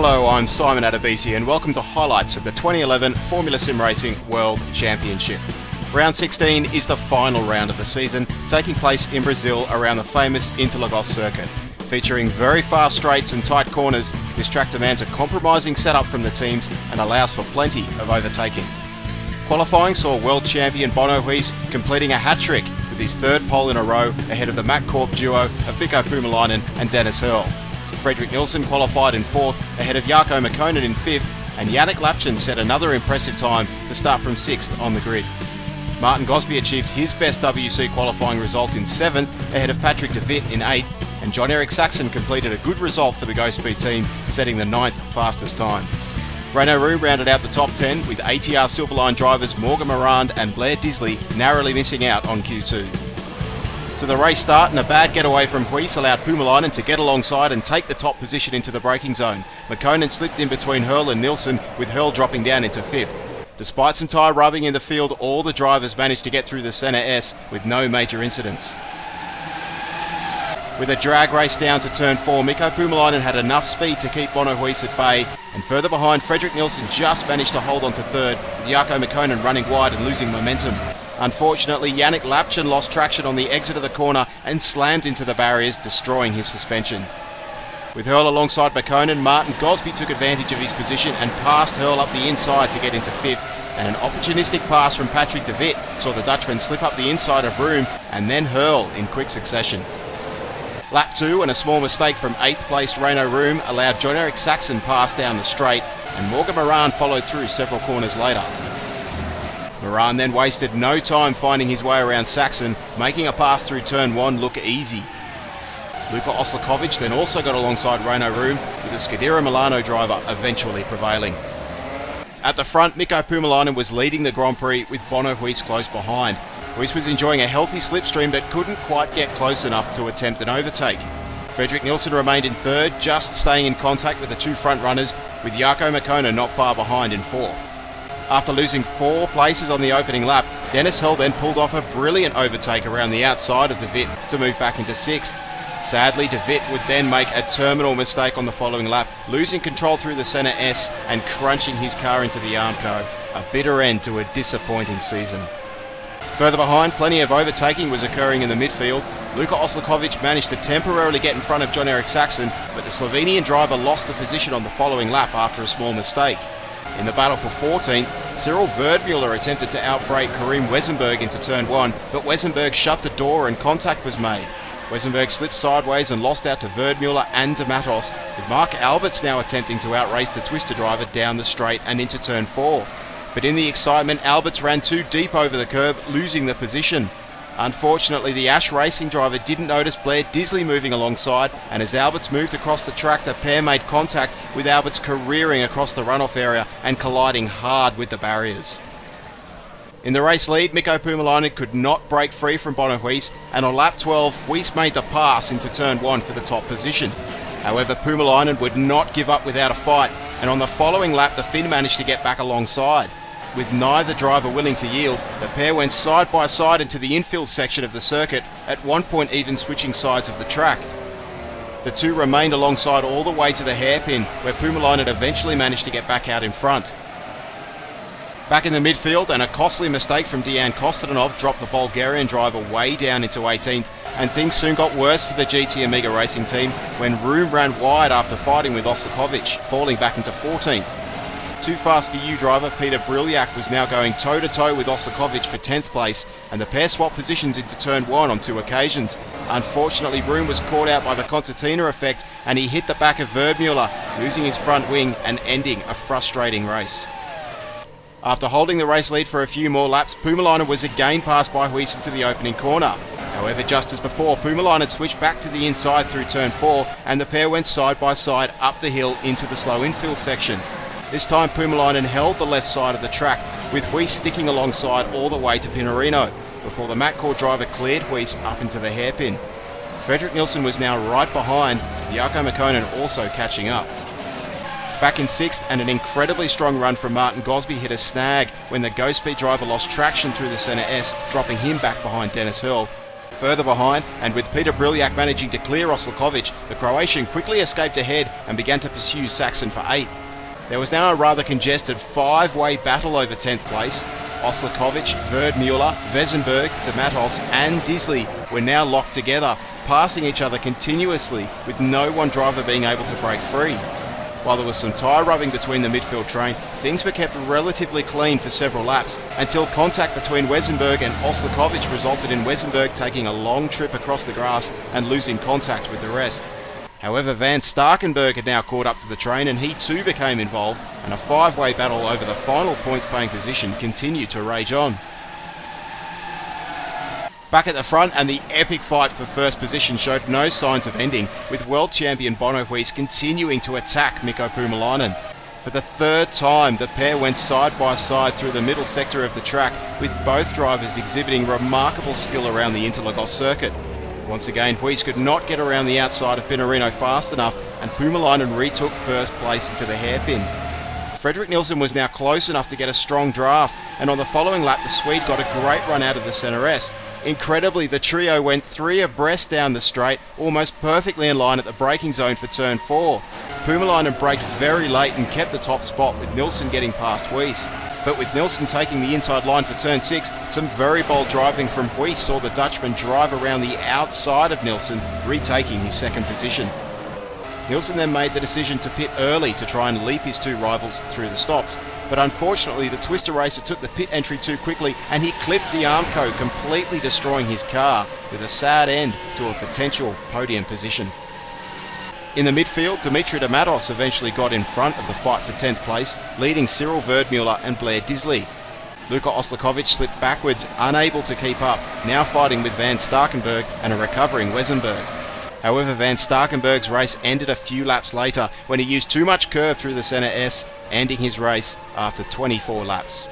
Hello, I'm Simon Adebisi and welcome to highlights of the 2011 Formula SimRacing World Championship. Round 16 is the final round of the season, taking place in Brazil around the famous Interlagos circuit. Featuring very fast straights and tight corners, this track demands a compromising setup from the teams and allows for plenty of overtaking. Qualifying saw world champion Bono Huis completing a hat-trick with his third pole in a row ahead of the Mack Corp duo of Mikko Puumalainen and Dennis Hurl. Fredrik Nilsson qualified in fourth ahead of Jarkko Mäkkönen in fifth, and Yannick Lapchen set another impressive time to start from sixth on the grid. Martin Gosby achieved his best WC qualifying result in seventh ahead of Patrick de Wit in eighth, and Jon-Erik Saxon completed a good result for the Go Speed team, setting the ninth fastest time. Renault Room rounded out the top 10 with ATR Silverline drivers Morgan Morand and Blair Disley narrowly missing out on Q2. To the race start, and a bad getaway from Huis allowed Puumalainen to get alongside and take the top position into the braking zone. Mäkkönen slipped in between Hurl and Nilsson, with Hurl dropping down into fifth. Despite some tyre rubbing in the field, all the drivers managed to get through the centre S with no major incidents. With a drag race down to turn 4, Mikko Puumalainen had enough speed to keep Bono Huis at bay, and further behind, Fredrik Nilsson just managed to hold on to third, with Jarkko Mäkkönen running wide and losing momentum. Unfortunately, Yannick Lapchen lost traction on the exit of the corner and slammed into the barriers, destroying his suspension. With Hurl alongside Mäkkönen, Martin Gosby took advantage of his position and passed Hurl up the inside to get into fifth, and an opportunistic pass from Patrick de Wit saw the Dutchman slip up the inside of Room and then Hurl in quick succession. Lap 2 and a small mistake from 8th placed Renault Room allowed Jon-Erik Saxon pass down the straight, and Morgan Morand followed through several corners later. Morand then wasted no time finding his way around Saxon, making a pass through turn 1 look easy. Luka Oslakovic then also got alongside Renault Room, with the Scuderia Milano driver eventually prevailing. At the front, Mikko Puumalainen was leading the Grand Prix with Bono Huis close behind. Huis was enjoying a healthy slipstream but couldn't quite get close enough to attempt an overtake. Fredrik Nilsson remained in third, just staying in contact with the two front runners, with Jarkko Mäkkönen not far behind in fourth. After losing 4 places on the opening lap, Dennis Hurl then pulled off a brilliant overtake around the outside of de Wit to move back into sixth. Sadly, de Wit would then make a terminal mistake on the following lap, losing control through the centre S and crunching his car into the Armco. A bitter end to a disappointing season. Further behind, plenty of overtaking was occurring in the midfield. Luka Oslakovic managed to temporarily get in front of Jon-Erik Saxon, but the Slovenian driver lost the position on the following lap after a small mistake. In the battle for 14th, Cyril Verdmuller attempted to outbrake Karim Wesenberg into turn 1, but Wesenberg shut the door and contact was made. Wesenberg slipped sideways and lost out to Verdmuller and De Matos, with Mark Alberts now attempting to outrace the Twister driver down the straight and into turn 4. But in the excitement, Alberts ran too deep over the curb, losing the position. Unfortunately, the Ash Racing driver didn't notice Blair Disley moving alongside, and as Alberts moved across the track, the pair made contact, with Alberts careering across the runoff area and colliding hard with the barriers. In the race lead, Mikko Puumalainen could not break free from Bono Huis, and on lap 12, Huis made the pass into turn 1 for the top position. However, Puumalainen would not give up without a fight, and on the following lap, the Finn managed to get back alongside. With neither driver willing to yield, the pair went side by side into the infield section of the circuit, at one point even switching sides of the track. The two remained alongside all the way to the hairpin, where Puumalainen eventually managed to get back out in front. Back in the midfield, and a costly mistake from Dejan Kostanov dropped the Bulgarian driver way down into 18th, and things soon got worse for the GT Amiga racing team when Room ran wide after fighting with Oslakovic, falling back into 14th. Too Fast For You driver Peter Brilliak was now going toe-to-toe with Oslakovic for 10th place, and the pair swapped positions into turn 1 on 2 occasions. Unfortunately, Room was caught out by the concertina effect, and he hit the back of Verdmuller, losing his front wing and ending a frustrating race. After holding the race lead for a few more laps, Puumalainen was again passed by Huis into the opening corner. However, just as before, Puumalainen switched back to the inside through turn 4, and the pair went side by side up the hill into the slow infield section. This time Puumalainen held the left side of the track, with Huis sticking alongside all the way to Pinarino, before the Mack Corp driver cleared Huis up into the hairpin. Fredrik Nilsson was now right behind, Jarkko Mäkkönen also catching up. Back in 6th, and an incredibly strong run from Martin Gosby hit a snag when the Go Speed driver lost traction through the centre S, dropping him back behind Dennis Hurl. Further behind, and with Peter Briljak managing to clear Oslakovic, the Croatian quickly escaped ahead and began to pursue Saxon for 8th. There was now a rather congested 5-way battle over 10th place. Oslakovic, Verdmuller, Wesenberg, de Matos and Disley were now locked together, passing each other continuously, with no one driver being able to break free. While there was some tyre rubbing between the midfield train, things were kept relatively clean for several laps, until contact between Wesenberg and Oslakovic resulted in Wesenberg taking a long trip across the grass and losing contact with the rest. However, Van Starkenburg had now caught up to the train and he too became involved, and a 5-way battle over the final points-paying position continued to rage on. Back at the front, and the epic fight for first position showed no signs of ending, with world champion Bono Huis continuing to attack Mikko Puumalainen. For the third time, the pair went side by side through the middle sector of the track, with both drivers exhibiting remarkable skill around the Interlagos circuit. Once again, Huis could not get around the outside of Pinarino fast enough, and Puumalainen retook first place into the hairpin. Fredrik Nilsson was now close enough to get a strong draft, and on the following lap the Swede got a great run out of the centre S. Incredibly, the trio went 3 abreast down the straight, almost perfectly in line at the braking zone for turn 4. Puumalainen braked very late and kept the top spot, with Nilsson getting past Huis. But with Nilsson taking the inside line for turn 6, some very bold driving from Huis saw the Dutchman drive around the outside of Nilsson, retaking his second position. Nilsson then made the decision to pit early to try and leap his two rivals through the stops, but unfortunately the Twister racer took the pit entry too quickly and he clipped the Armco, completely destroying his car, with a sad end to a potential podium position. In the midfield, Dimitri de Matos eventually got in front of the fight for 10th place, leading Cyril Verdmuller and Blair Disley. Luka Oslakovic slipped backwards, unable to keep up, now fighting with Van Starkenburg and a recovering Wesenberg. However, Van Starkenburg's race ended a few laps later when he used too much curve through the centre S, ending his race after 24 laps.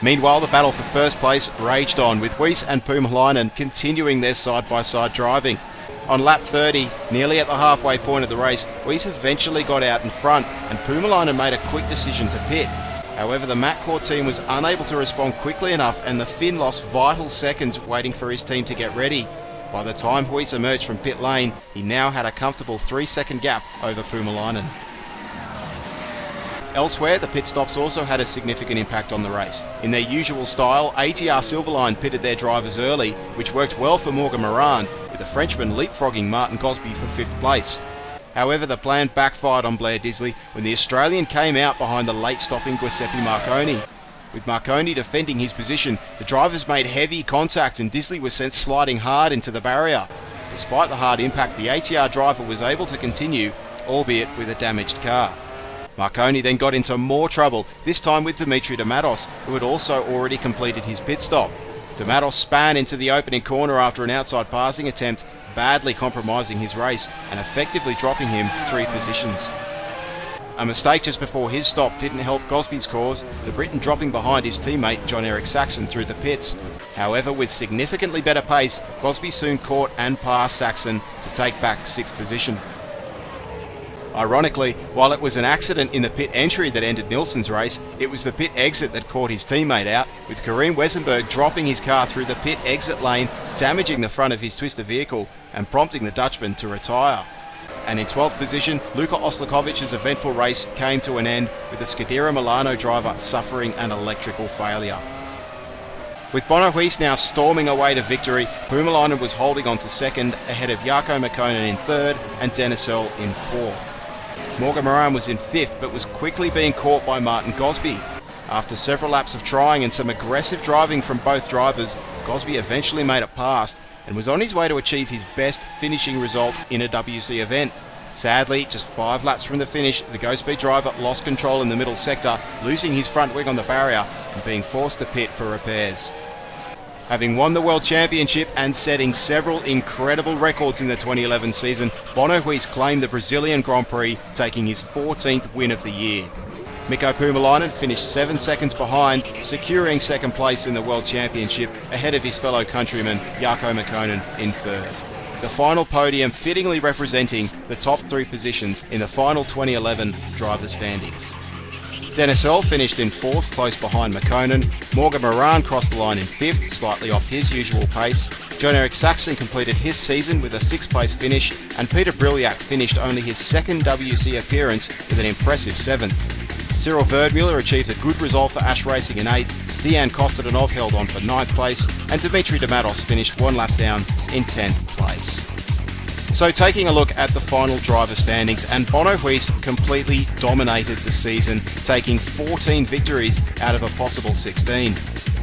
Meanwhile, the battle for first place raged on, with Huis and Puumalainen continuing their side-by-side driving. On lap 30, nearly at the halfway point of the race, Huis eventually got out in front and Puumalainen made a quick decision to pit. However, the McCourt team was unable to respond quickly enough and the Finn lost vital seconds waiting for his team to get ready. By the time Huis emerged from pit lane, he now had a comfortable 3-second gap over Puumalainen. Elsewhere, the pit stops also had a significant impact on the race. In their usual style, ATR Silverline pitted their drivers early, which worked well for Morgan Moran, with the Frenchman leapfrogging Martin Gosby for 5th place. However, the plan backfired on Blair Disley when the Australian came out behind the late-stopping Giuseppe Marconi. With Marconi defending his position, the drivers made heavy contact and Disley was sent sliding hard into the barrier. Despite the hard impact, the ATR driver was able to continue, albeit with a damaged car. Marconi then got into more trouble, this time with Dimitri de Matos, who had also already completed his pit stop. De Matos span into the opening corner after an outside passing attempt, badly compromising his race and effectively dropping him 3 positions. A mistake just before his stop didn't help Gosby's cause, the Briton dropping behind his teammate John-Eric Saxon through the pits. However, with significantly better pace, Gosby soon caught and passed Saxon to take back 6th position. Ironically, while it was an accident in the pit entry that ended Nilsson's race, it was the pit exit that caught his teammate out, with Karim Wesenberg dropping his car through the pit exit lane, damaging the front of his Twister vehicle and prompting the Dutchman to retire. And in 12th position, Luka Oslakovic's eventful race came to an end, with the Scuderia Milano driver suffering an electrical failure. With Bono Huis now storming away to victory, Puumalainen was holding on to 2nd, ahead of Jarkko Mäkkönen in 3rd and Dennis Earl in 4th. Morgan Moran was in 5th but was quickly being caught by Martin Gosby. After several laps of trying and some aggressive driving from both drivers, Gosby eventually made it past and was on his way to achieve his best finishing result in a WC event. Sadly, just 5 laps from the finish, the Go-Speed driver lost control in the middle sector, losing his front wing on the barrier and being forced to pit for repairs. Having won the World Championship and setting several incredible records in the 2011 season, Bono Huis claimed the Brazilian Grand Prix, taking his 14th win of the year. Mikko Puumalainen finished 7 seconds behind, securing 2nd place in the World Championship ahead of his fellow countryman Jarkko Mäkkönen in 3rd. The final podium fittingly representing the top 3 positions in the final 2011 driver standings. Dennis Earl finished in 4th, close behind Mäkkönen. Morgan Moran crossed the line in 5th, slightly off his usual pace. Jon-Erik Saxon completed his season with a 6th place finish, and Peter Brilliak finished only his 2nd WC appearance with an impressive 7th. Cyril Verdmuller achieved a good result for Ash Racing in 8th, Dejan Kostodanov held on for 9th place, and Dimitri Dematos finished 1 lap down in 10th place. So taking a look at the final driver standings, and Bono Huis completely dominated the season, taking 14 victories out of a possible 16.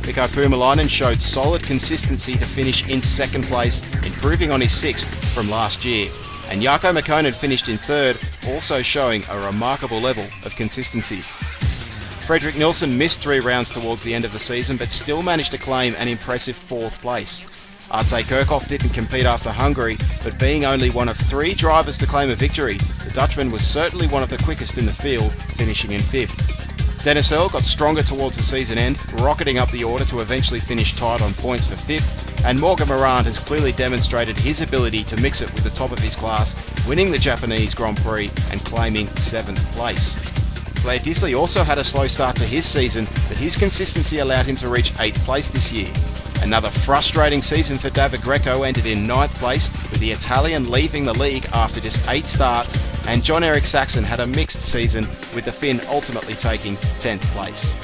Mikko Puumalainen showed solid consistency to finish in 2nd place, improving on his 6th from last year. And Jarkko Mäkinen finished in 3rd, also showing a remarkable level of consistency. Fredrik Nilsson missed 3 rounds towards the end of the season, but still managed to claim an impressive 4th place. Artse Kirchhoff didn't compete after Hungary, but being only one of 3 drivers to claim a victory, the Dutchman was certainly one of the quickest in the field, finishing in 5th. Dennis Earl got stronger towards the season end, rocketing up the order to eventually finish tied on points for 5th, and Morgan Morand has clearly demonstrated his ability to mix it with the top of his class, winning the Japanese Grand Prix and claiming 7th place. Blair Disley also had a slow start to his season, but his consistency allowed him to reach 8th place this year. Another frustrating season for David Greco ended in 9th place, with the Italian leaving the league after just 8 starts, and Jon-Erik Saxon had a mixed season, with the Finn ultimately taking 10th place.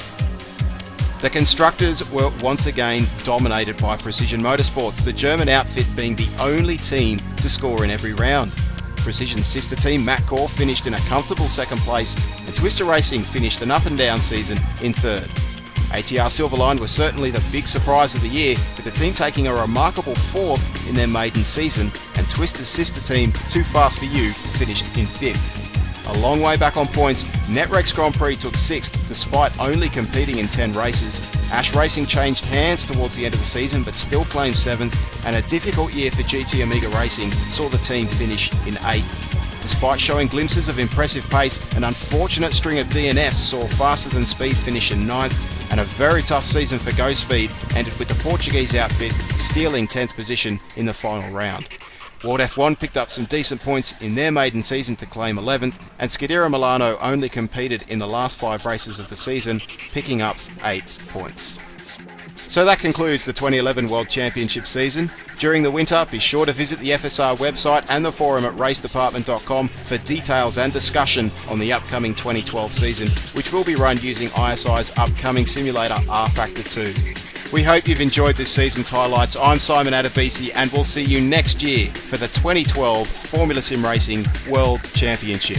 The constructors were once again dominated by Precision Motorsports, the German outfit being the only team to score in every round. Precision's sister team MacCor finished in a comfortable 2nd place, and Twister Racing finished an up and down season in 3rd. ATR Silverline was certainly the big surprise of the year, with the team taking a remarkable 4th in their maiden season, and Twister's sister team, Too Fast For You, finished in 5th. A long way back on points, Netrex Grand Prix took 6th despite only competing in 10 races. Ash Racing changed hands towards the end of the season but still claimed 7th, and a difficult year for GT Amiga Racing saw the team finish in 8th. Despite showing glimpses of impressive pace, an unfortunate string of DNFs saw Faster Than Speed finish in 9th, and a very tough season for Go Speed ended with the Portuguese outfit stealing 10th position in the final round. World F1 picked up some decent points in their maiden season to claim 11th, and Scuderia Milano only competed in the last 5 races of the season, picking up 8 points. So that concludes the 2011 World Championship season. During the winter, be sure to visit the FSR website and the forum at racedepartment.com for details and discussion on the upcoming 2012 season, which will be run using ISI's upcoming simulator rFactor 2. We hope you've enjoyed this season's highlights. I'm Simon Adebisi, and we'll see you next year for the 2012 Formula SimRacing World Championship.